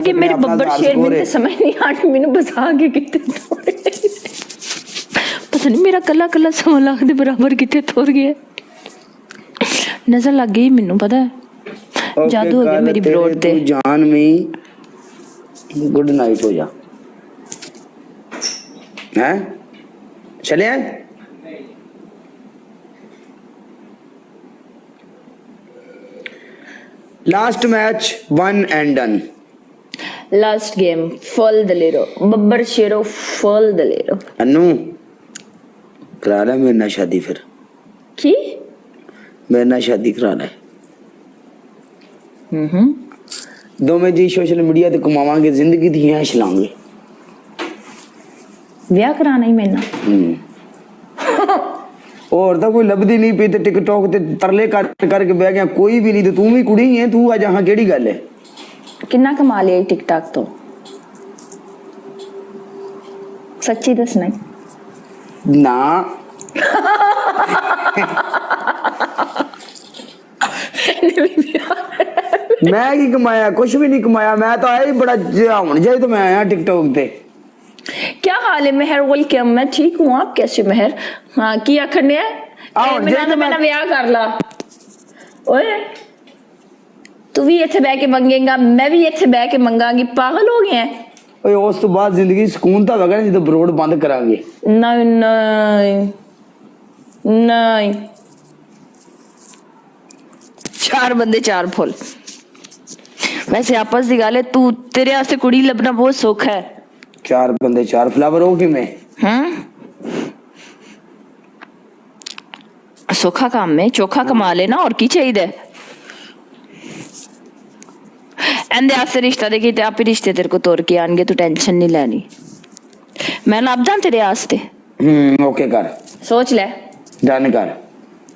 कि मेरे बब्बर शेर में तो समझ नहीं आ रही मैंने बसा के कितने थोड़े पता नहीं मेरा कला कला 100 लाख के बराबर कितने थोड़ गया नजर लग गई मैनू पता है जादू हो गया मेरी ब्रोड ते जान में गुड नाइट हो जा हैं चले आए last match one and done last game full दलेरो बब्बर शेरो फुल दलेरो अनु करा ले मेरे ना शादी फिर की मेरे ना शादी करा ले दोवें जी सोशल मीडिया ते कमावांगे जिंदगी दी ऐश लांगे ਵਿਆਹ ਕਰਾਣਾ ਹੀ ਮੈਨਾਂ और तो कोई लभदी नहीं पई ते टिकटॉक ते तरले कर करके बह गया कोई भी नहीं ते तू भी कुड़ी है तू आज हां केड़ी गल है ਕਿੰਨਾ ਕਮਾ ਲਿਆ ਟਿਕਟੌਕ ਤੋਂ ਸੱਚੀ ਦੱਸਣਾ ना मैं की कमाया कुछ भी नहीं कमाया मैं तो आया ही बड़ा हुन जाए तो मैं आया टिकटॉक ते क्या हाल है मेहर वेलकम मैं ठीक हूँ आप कैसे मेहर हाँ की आखने है मेरा विआह कर ला ओए तू भी इत्थे बह के मंगेगा मैं भी इत्थे बह के मंगांगी पागल हो गए हैं ओए उस तो बाद जिंदगी सुकून तो होगा नहीं तो ब्रोड बंद करांगे नहीं नहीं नहीं 4 बंदे 4 फुल वैसे आपस दी गल है तू तेरे वास्ते कुड़ी लभना बहुत सौखा है 4 बंदे 4 फ्लावर हो कि मैं सौखा काम में चोखा कमा लेना और की चाहिए एंदे आस्ते रिश्ता देखी ते आप ही रिश्ते तेरे को तोड़ के आएंगे तू टेंशन नहीं लेनी मैं लभ जां तेरे आस्ते ओके कर सोच ले डन कर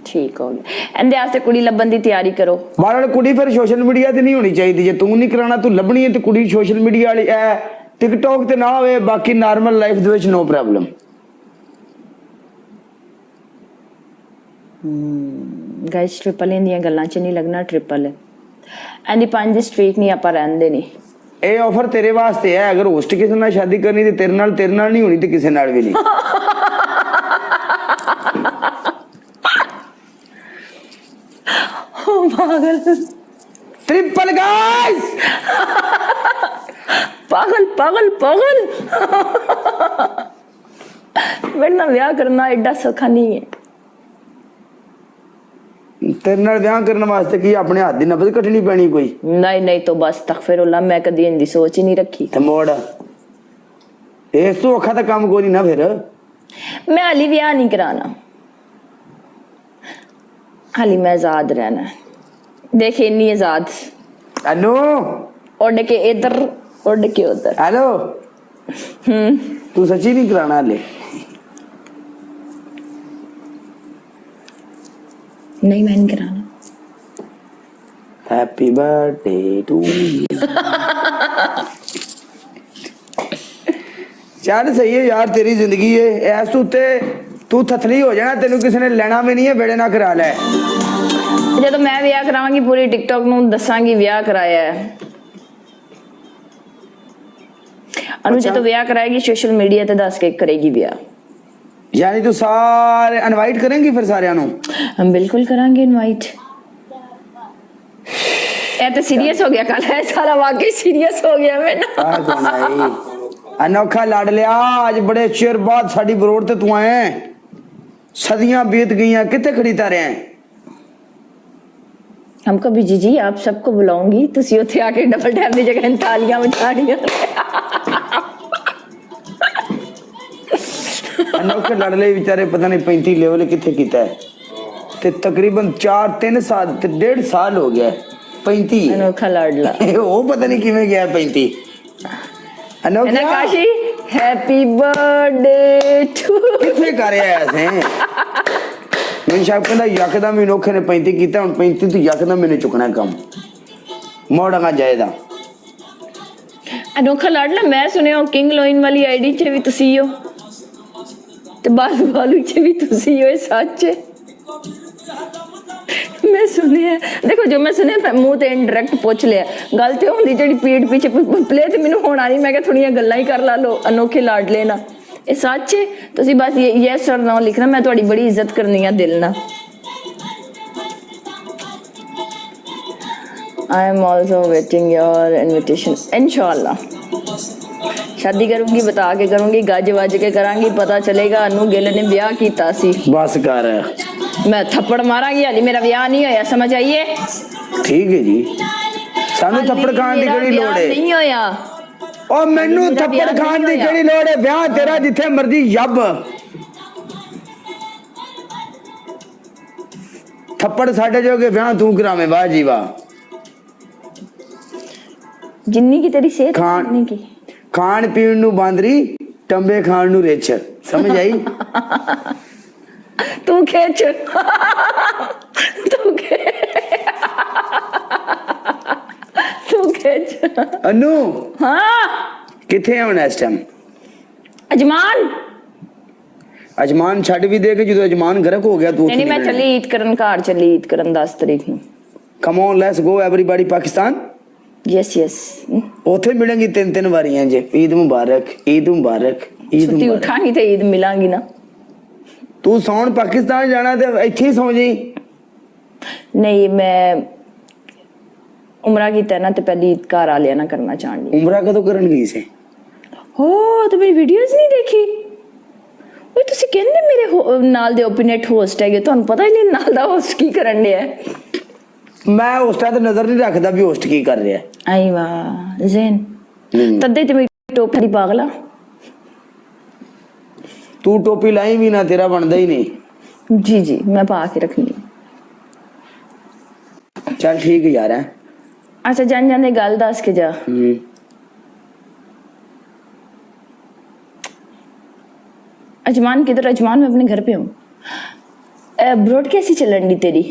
ठीक हो गया एंदे आस्ते कुड़ी लभन दी तैयारी करो मारे कुड़ी फिर सोशल मीडिया ते नहीं होनी चाहिए जे तू नहीं कराना तू लभनी है ते कुड़ी सोशल मीडिया वाली है टिकटॉक ते ना होवे बाकी नॉर्मल लाइफ दे विच नो प्रॉब्लम गाइस ट्रिपल इंदियां गल्लां च नहीं लगना ट्रिपल है एंदी 5 स्ट्रीक नहीं आपा रहंदे नहीं ए ऑफर तेरे वास्ते है अगर होस्ट किसी नाल शादी करनी ते तेरे नाल नहीं होनी ते किसी नाल भी नहीं पागल ट्रिपल गाइस पागल पागल पागल वरना ब्याह करना एडा सौखा नहीं है तेरे नाल ब्याह करने वास्ते की अपने हाथ दी नब्ज कटनी पैनी कोई नहीं नहीं तो बस तगफिरुल्लाह मैं कदी इंदी सोच ही नहीं रखी ते मोड़ इस तो औखा तो काम कोई नहीं ना फिर मैं हाली ब्याह नहीं कराना हाली मैं आजाद रहना देख इन्नी आजाद अनु उड़ के इधर उड़ के उधर हेलो तू सच्ची नहीं कराना ले नहीं मैं नहीं कराना हैप्पी बर्थडे टू यार सही है यार तेरी जिंदगी है ऐस उत्ते तू थथली हो जाना तेनू किसी ने लेना भी नहीं है बेड़े ना करा ले जब मैं विआह करावांगी पूरी टिकटॉक नूं दसांगी विआह कराया है अनु जब विआह कराएगी सोशल मीडिया ते दस के करेगी विआह यानी तू सारे इनवाइट करेंगी फिर सारे नु हम बिल्कुल करांगे इनवाइट ए तो सीरियस हो गया कल है सारा वाकई सीरियस हो गया मैं ना अनोखा लाड लिया आज बड़े चिर बाद साडी बरोड़ ते तू आए सदियां बीत गईयां किथे खड़ी तारे हैं हमको भी जी आप सबको बुलाऊंगी तुसी उथे आके डबल टैप दी जगह तालियां बजानियां अनोखे लड़ले बेचारे पता नहीं 35 लेवल किथे कीता है ते तकरीबन 3 साल ते 1.5 साल हो गया 35 अनोखा लाडला वो पता नहीं किवें गया 35 अनोखा काशी हैप्पी बर्थडे टू किथे कर रहा ऐसे मैं शायद कहंदा यकदम अनोखे ने 35 कीता हुन 35 तो यकदम मैंने चुकना काम मोड़ांगा जायदा अनोखा लाडला मैं सुनिया किंग लोइन वाली आईडी च भी तुसी हो ते बालू च भी तुसी हो सच मैं मैं सुने देखो जो मैं सुने मूंह ते इनडायरेक्ट पूछ लिया गल ते होंदी जेडी पीठ पीछे प्ले ते मैनू होना नहीं मैं क्या थोड़ियां गल्लां ही कर ला लो अनोखे लाडले ना ये सच है तुसी बस यस और नो लिखना मैं तुम्हारी बड़ी इज्जत करनी है दिल ना I am also waiting your invitation इंशाल्लाह शादी करूंगी बता के करूंगी गज वज के करांगी पता चलेगा अनु गिल ने ब्याह कीता सी बस कर मैं थप्पड़ मारांगी हाली मेरा ब्याह नहीं होया समझ आइए ठीक है जी सानू थप्पड़ खान दी केड़ी लोड़ है नहीं होया ओ मैनू थप्पड़ खान दी केड़ी लोड़ है ब्याह तेरा जिथे मर्जी यब थप्पड़ साडे जोगे ब्याह तू करावे वाह जी वाह जिन्नी की तेरी सेहत खान जिन्नी की खान पीण नू बांदरी टंबे खान नू रिछ समझ आई तू खेच तू खेच अनु हाँ किथे होना इस टाइम अजमान अजमान छड़ भी दे के जो अजमान गरक हो गया तू नहीं मैं चली ईद करन घर चली ईद करन 10 तारीख ਨੂੰ come on let's go everybody Pakistan yes yes ओथे मिलेंगी तीन बारियां जे ईद मुबारक ईद मुबारक ईद छुट्टी मुबारक उठांगी तो ईद मिलांगी ना तू सौन पाकिस्तान जाना ते इत्थे ही सौ जी नहीं मैं उमरा की ना तो पहले ईद घर आ लिया ना करना चाहती उमरा कदों करन गई से हो तो मेरी वीडियोस नहीं देखी ओए ਤੁਸੀਂ ਕਹਿੰਦੇ ਮੇਰੇ ਨਾਲ ਦੇ ਓਪੀਨੇਟ ਹੋਸਟ ਹੈਗੇ ਤੁਹਾਨੂੰ ਪਤਾ ਹੀ ਨਹੀਂ ਨਾਲ ਦਾ ਹੋਸਟ ਕੀ ਕਰਨ ਡਿਆ मैं होस्टा ते नजर नहीं रखदा भी होस्ट की कर रहा है आई वाह ज़ेन तद्दे ते मेरी टोपी पागला तू टोपी लाई भी ना तेरा बनदा ही नहीं जी जी मैं पा के रखनी चल ठीक है यार है अच्छा जान जाने गल दस के जा अजमान किधर अजमान मैं अपने घर पे हूँ ब्रॉड कैसी चलन दी तेरी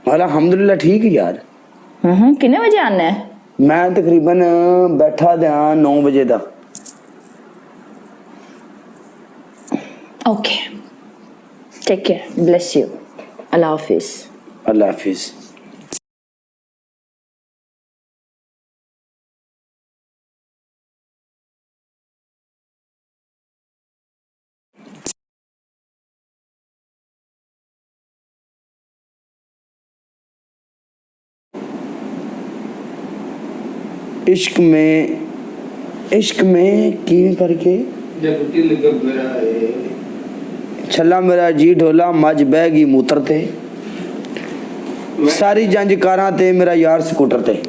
अल्हम्दुलिल्लाह ठीक है यार कितने बजे आना है मैं तकरीबन बैठा दा 9 बजे दा okay take care bless you अल्लाह हाफिज अल्लाह हाफिज इश्क में की करके छला मेरा जी ढोला मज बह गई मूत्र ते सारी जंज कारां ते मेरा यार स्कूटर ते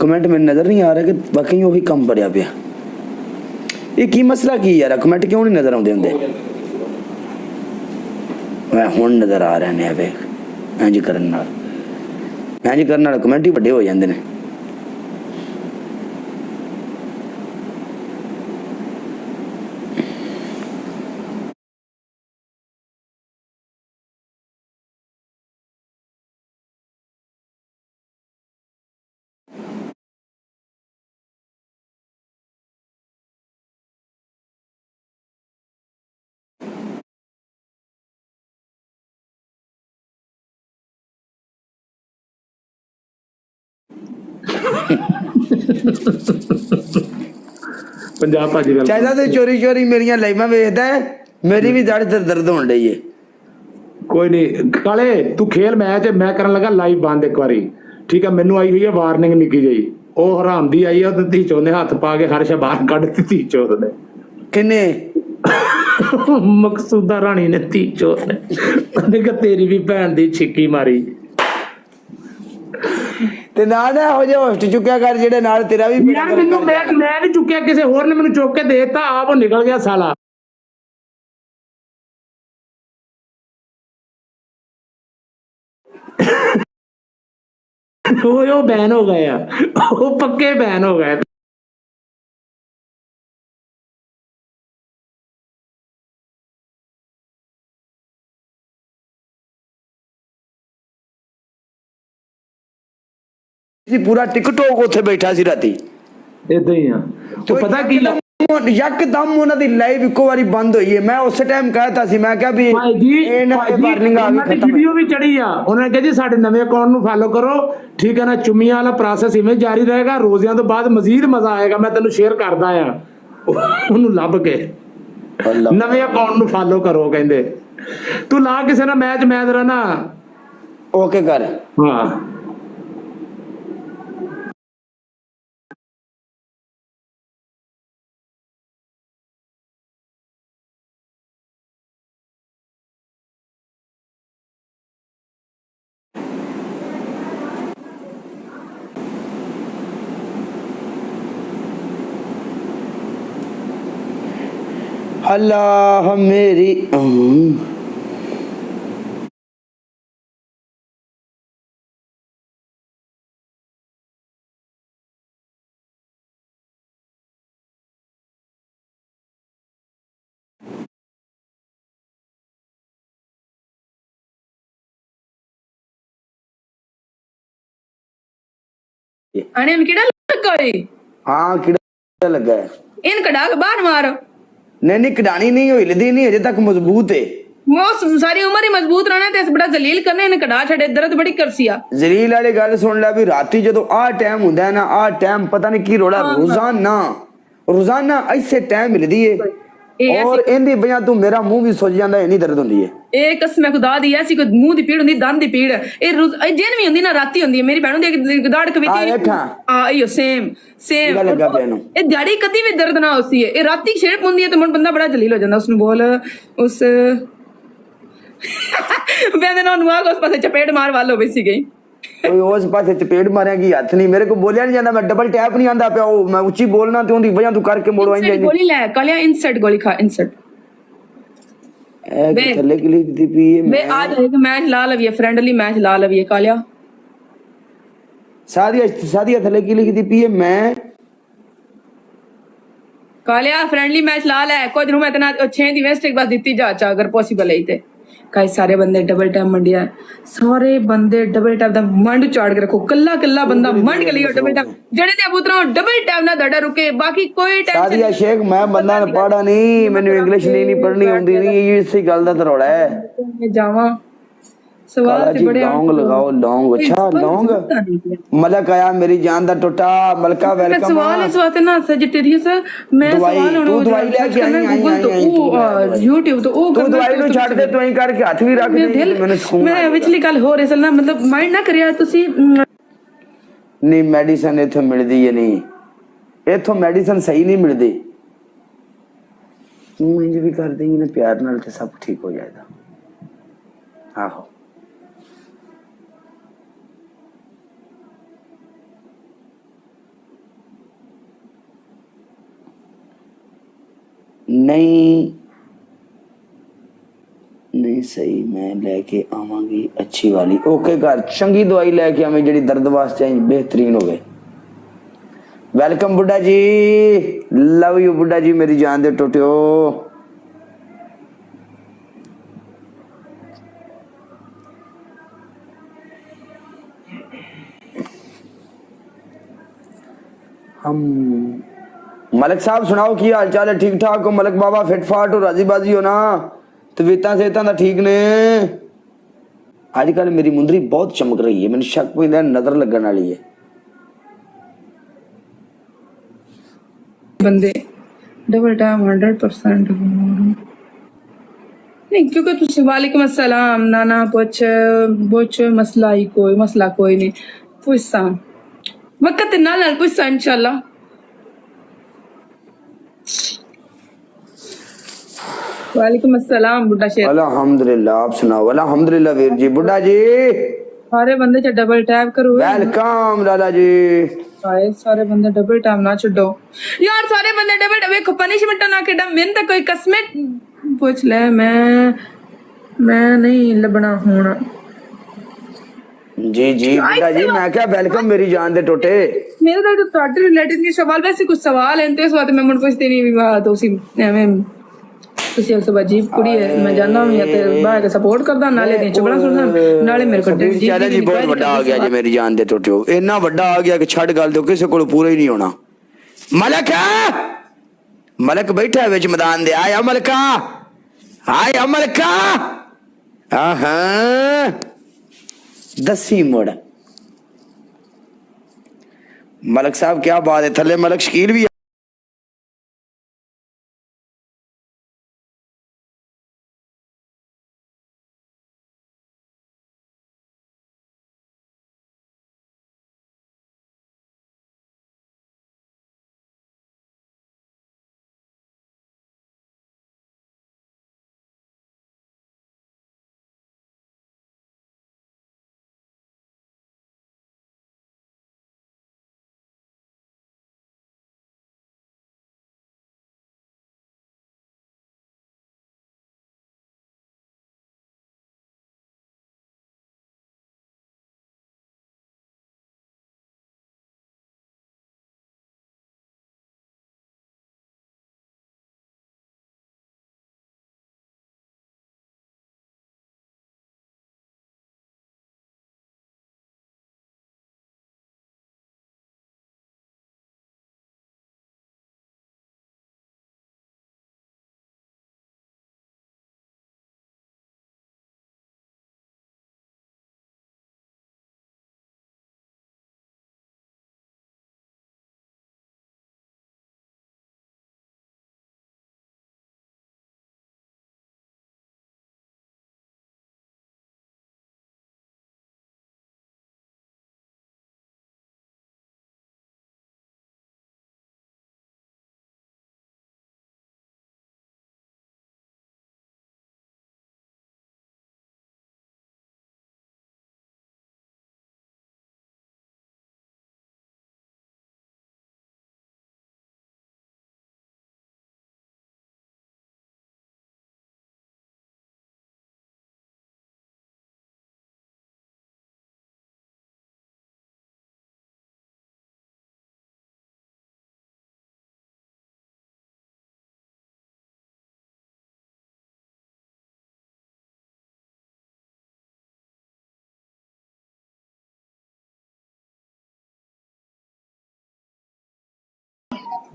कमेंट में नजर नहीं आ रहा कि वाकई वही कम बढ़िया पिया ये की मसला की यार कमेंट क्यों नहीं नजर आते होंगे मैं हुण नजर आ रहे हैं वे इंज करन कमेंट ही बड़े हो जाते हैं पंजाब भाजी वेलकम चाचा तू चोरी चोरी मेरिया लाइवां वेखदा है मेरी भी जड़ दर्द होने डई है कोई नहीं काले तू खेल मैच मैं करन लगा लाइव बंद एक बारी ठीक है मैनू आई हुई है वार्निंग निकी जी ओ हराम दी आई है धी चो ने हाथ पा के हर शा बाहर कढ़ दी धी चोर ने किन्ने मकसूदा रानी ने धी चोर ने ਉਹਨੇ ਕਿ तेरी भी भैन दी छिक्की मारी ਤੇ ਨਾਲ ਨਾ ਹੋ ਜਾ ਹੋਸਟ ਚੁੱਕਿਆ ਕਰ ਜਿਹੜੇ ਨਾਲ ਤੇਰਾ ਵੀ यार मैनू मैं नहीं चुक्या किसी होर ने मैनू चुक के देता आप वो निकल गया साला वो बैन हो गए वो पक्के बैन हो गए ਸੀ ਪੂਰਾ ਟਿਕਟੋਕ ਉੱਥੇ ਬੈਠਾ ਸੀ ਰਾਤੀ ਇਦਾਂ ਹੀ ਆ ਤੂੰ ਪਤਾ ਕੀ ਯਕਦਮ ਉਹਨਾਂ ਦੀ ਲਾਈਵ ਇੱਕੋ ਵਾਰੀ ਬੰਦ ਹੋਈ ਹੈ। ਮੈਂ ਉਸੇ ਟਾਈਮ ਕਹਿਤਾ ਸੀ, ਮੈਂ ਕਿਹਾ ਵੀ ਇਹ ਨਾ ਵਾਰਨਿੰਗ ਆ ਗਈ ਖਤਮ। ਵੀਡੀਓ ਵੀ ਚੜੀ ਆ, ਉਹਨਾਂ ਨੇ ਕਿਹਾ ਜੀ ਸਾਡੇ ਨਵੇਂ ਅਕਾਊਂਟ ਨੂੰ ਫਾਲੋ ਕਰੋ, ਠੀਕ ਹੈ ਨਾ। ਚੁੰਮੀਆਂ ਵਾਲਾ ਪ੍ਰੋਸੈਸ ਇਵੇਂ ਜਾਰੀ ਰਹੇਗਾ, ਰੋਜ਼ਿਆਂ ਤੋਂ ਬਾਅਦ ਮਜ਼ੀਦ ਮਜ਼ਾ ਆਏਗਾ। ਮੈਂ ਤੈਨੂੰ ਸ਼ੇਅਰ ਕਰਦਾ ਆ, ਉਹਨੂੰ ਲੱਭ ਕੇ ਨਵੇਂ ਅਕਾਊਂਟ ਨੂੰ ਫਾਲੋ ਕਰੋ। ਕਹਿੰਦੇ ਤੂੰ ਲਾ ਕਿਸੇ ਨਾਲ ਮੈਚ ਤੇਰਾ ਨਾ ਓਕੇ ਕਰ। ਹਾਂ अल्लाह मेरी अने इन कीड़ा लगा है। हाँ कीड़ा लगा है। इन कड़ा के बाहर मार। नहीं कढ़ानी नहीं हुई, हिलदी नहीं, अजे तक मजबूत है। वो सारी उम्र ही मजबूत रहना ते बड़ा जलील करने इन कड़ा छड़े दर्द बड़ी करसिया। जलील वाली गल सुन ला भी राती जदों आ टाइम हुंदा है ना, आ टाइम पता नहीं की रोड़ा रोजाना ऐसे टाइम मिलदी है और इंदी वजह तू मेरा मुंह भी सुज जांदा है, इन्नी दर्द हुंदी है। ए कसम खुदा दी ऐसी कोई मुंह दी पीड़ हुंदी, दंद दी पीड़ ए जिन भी हुंदी ना राती हुंदी है। मेरी बहनों दी दाड़ कविती आयो सेम ए दिहाड़ी कदी भी दर्द ना होसी है। ए राती छेड़ पुंदी है तो मन बंदा बड़ा जलील हो जांदा। उसनु बोल उस बेंदे ना नुआ को उस पासे चपेट मार वालो बेसी गई। कोई उस पासे चपेट मारेगी हाथ नहीं, मेरे को बोलिया नहीं जाता। मैं डबल टैप नहीं आंदा पे, मैं ऊंची बोलना ते उंदी वजह तू करके मोड़ो आई जाएगी। गोली ले कालिया इंसर्ट गोली खा इंसर्ट ए थल्ले के लिए दी पी है। मैं आज एक मैच ला लविए, फ्रेंडली मैच ला लविए कालिया। सादिया थल्ले के लिए दी पी है मैं कालिया फ्रेंडली मैच ला ले कुछ नु मैं इतना 6 दी वेस्ट एक बार दित्ती जा चा अगर पॉसिबल है ते। कई सारे बंदे डबल टाइम मंडिया, सारे बंदे डबल टाइम दा मंड चाड़ के रखो। कल्ला कल्ला बंदा मंड के लिए डबल टाइम जड़े ते पुत्रों डबल टाइम ना दड़ा रुके, बाकी कोई टेंशन। सादिया शेख मैं बंदा ने पढ़ा नहीं, मैंने इंग्लिश नहीं पढ़नी आउंदी नहीं, ये इसी गल दा तरोड़ा है। मैं जावा सवाल ते बड़े लौंग लगाओ लौंग। अच्छा लौंग मलक आया मेरी जान दा टुटा मलका वेलकम। सवाल इस बात ना सजेटेरियस मैं सवाल तू दवाई लेके आई YouTube तो ओ तू दवाई नु छੱਡ दे, तू ही करके हाथ भी रख दे। मैंने सुन मैं विचली गल हो रही ना, मतलब माइंड ना करिया तुसी। नहीं मेडिसिन इथों मिलदी है नहीं, इथों मेडिसिन सही नहीं मिलदी। तू इंज भी कर देंगी ना प्यार नाल ते सब ठीक हो जाएगा। आहो नहीं सही मैं लेके आवांगी अच्छी वाली। ओके घर चंगी दवाई लेके आवे जेडी दर्द वास्ते बेहतरीन होवे। वेलकम बुड्ढा जी, लव यू बुड्ढा जी, मेरी जान दे टोटियो। हम मलिक साहब सुनाओ की हाल चाल है? ठीक ठाक हो मलिक बाबा? फिट फाट हो, राजी बाजी हो ना? तबीयतां सेहतां दा ठीक ने? आजकल मेरी मुंदरी बहुत चमक रही है, मैंने शक पैंदा नजर लगन वाली है। बंदे डबल टाइम 100% नहीं, क्योंकि तुझे वालेकुम अस्सलाम नाना पूछ मसला ही कोई मसला कोई नहीं पूछसा वक्त नाल पूछसा इंशाल्लाह। वालेकुम अस्सलाम बुड्ढा शेर। अल्हम्दुलिल्लाह, आप सुनाओ? अल्हम्दुलिल्लाह वीर जी। बुड्ढा जी सारे बंदे च डबल टैप करो। वेलकम लाला जी। सारे बंदे डबल टाइम ना छड्डो यार, सारे बंदे डबल देखो पनिशमेंट ना केडा मैंने तो कोई कसमें पूछ ले। मैं नहीं लबना होना जी जी बुड्ढा जी। मैं क्या वेलकम मेरी जान दे टोटे। मेरे तो थोड़े रिलेटेड के सवाल, वैसे कुछ सवाल हैं तो इस बात में मन पूछते नहीं भी बात उसी एवं ਤੁਸੀਂ ਇੱਕ ਸਭ ਅਜੀਬ ਕੁੜੀ ਹੈ ਮੈਂ ਜਾਣਦਾ ਹਾਂ ਤੇ ਬਾਹਰ ਸਪੋਰਟ ਕਰਦਾ ਨਾਲੇ ਦੀ ਚਗੜਾ ਸੁਣਦਾ ਨਾਲੇ ਮੇਰੇ ਕੋਲ ਸੁਖਬੀਰ ਚਾਚਾ ਜੀ ਬਹੁਤ ਵੱਡਾ ਆ ਗਿਆ ਜੀ ਮੇਰੀ ਜਾਨ ਦੇ ਟੁੱਟਿਓ ਇੰਨਾ ਵੱਡਾ ਆ ਗਿਆ ਕਿ ਛੱਡ ਗੱਲ ਦਿਓ ਕਿਸੇ ਕੋਲ ਪੂਰਾ ਹੀ ਨਹੀਂ ਹੋਣਾ ਮਲਕ ਮਲਕ ਬੈਠਾ ਵਿੱਚ ਮੈਦਾਨ ਦੇ ਆਇਆ ਮਲਕਾ ਆਇਆ ਮਲਕਾ ਆਹਾਂ दसी मुड़ मलक साहब क्या बात है थले मलक शकील भी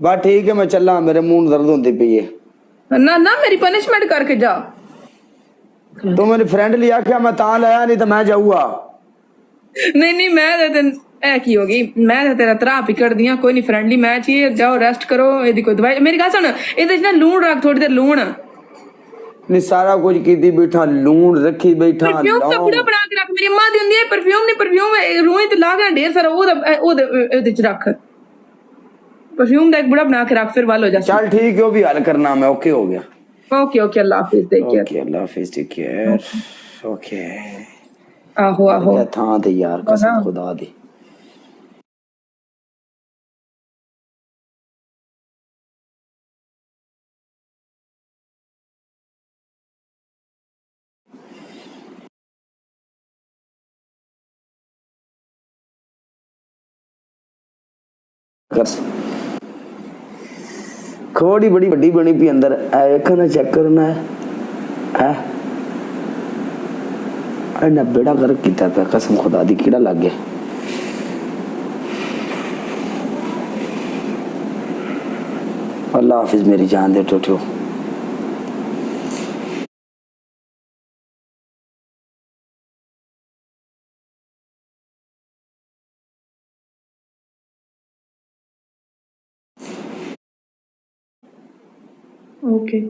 बस ठीक है मैं चला मेरे मुंह में दर्द होती पई है ना ना मेरी पनिशमेंट करके जा तो मेरी फ्रेंड लिया क्या मैं ता लाया नहीं तो मैं जाऊंगा नहीं नहीं मैं ते ए की होगी मैं ते तेरा तरा पिकड़ दिया कोई नहीं फ्रेंडली मैच ही जाओ रेस्ट करो एदी कोई दवाई मेरी गल सुन एदे ना लूण रख थोड़ी देर लूण नहीं सारा कुछ कीती बैठा लूण रखी बैठा परफ्यूम का पूरा बना के रख मेरी अम्मा दी हुंदी है परफ्यूम नहीं परफ्यूम रूही ते ला के ढेर सारा ओदे च रख परफ्यूम का एक बड़ा बना के रख फिर वाल हो जा चल ठीक है वो भी हल करना मैं ओके हो गया ओके ओके अल्लाह हाफिज टेक केयर ओके अल्लाह हाफिज टेक केयर ओके आहो आहो था ते यार कसम खुदा दी खोड़ी बड़ी बड़ी बनी पी अंदर देखना चेक करना है ना बेड़ा गर्क किया पे कसम खुदा दी कीड़ा लग गया अल्लाह हाफिज मेरी जान दे टोटियो ओके